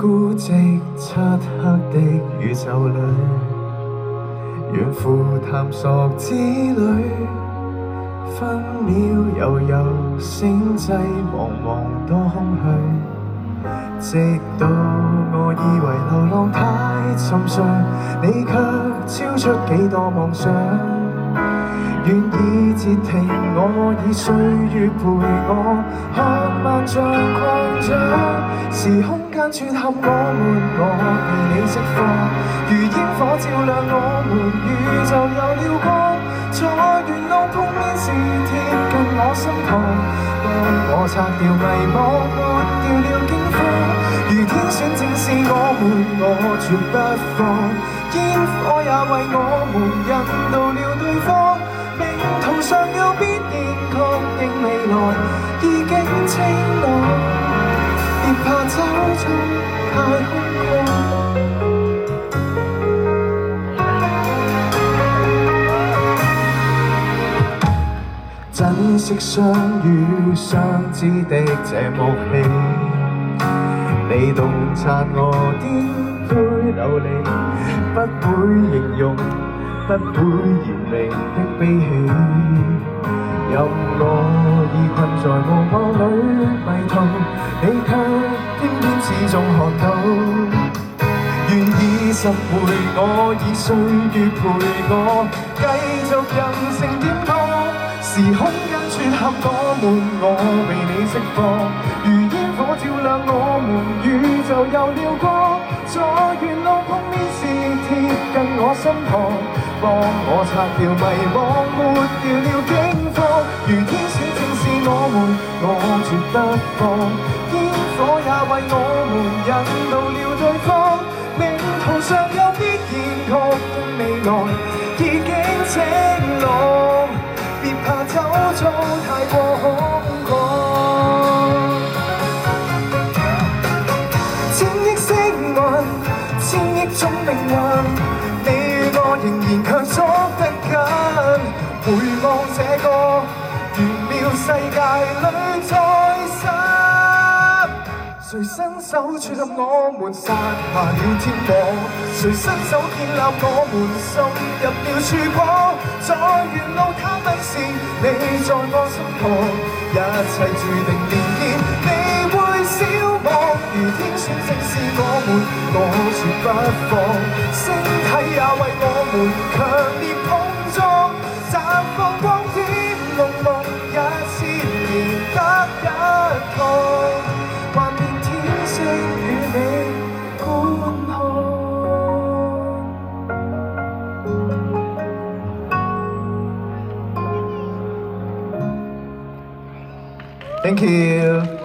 孤寂漆黑的宇宙裏，遠赴探索之旅，分秒悠悠，星際茫茫多空虛。直到我以為流浪太尋常，你卻超出幾多妄想。願意截停我，以歲月陪我，看萬象擴張。時空間撮合我為你釋放，如煙火照亮我們，宇宙有了光。在沿路碰面時貼近我身旁，幫我擦掉迷惘，抹掉了驚慌。如天選正是我們，我絕不放。煙火也為我們引導了對方。命途上有必然，確定未來已經晴朗。別怕走進太空曠。珍惜相遇相知的這幕戲，你洞察我顛沛流離，不會形容，不會言明的悲喜。任我已困在夢幻裏迷途，你卻偏偏始終看到。願意拾回我，以歲月陪我，繼續任性點破。時空間撮合我們，我為你釋放。如煙火照亮我們，宇宙有了光。在沿路碰面時貼近我身旁，幫我擦掉迷惘，抹掉了驚慌。如天選正是我們，我絕不放。煙火也為我們引導了對方。命途上有必然，確定未來已經晴朗。別怕走錯太過空曠。千億星雲，千億種命運，你與我仍然強捉得緊。回望這個玄妙世界裏再生。誰伸手撮合我們，撒下了天網？誰伸手建立我們，滲入了曙光？在沿路探問時，你在我身旁，一切注定連結，你會消亡。如天選正是我們，我絕不放。星體也為我們強烈碰撞，綻放光點，朦朧一千年得一趟。幻變天星與你觀看。Thank you.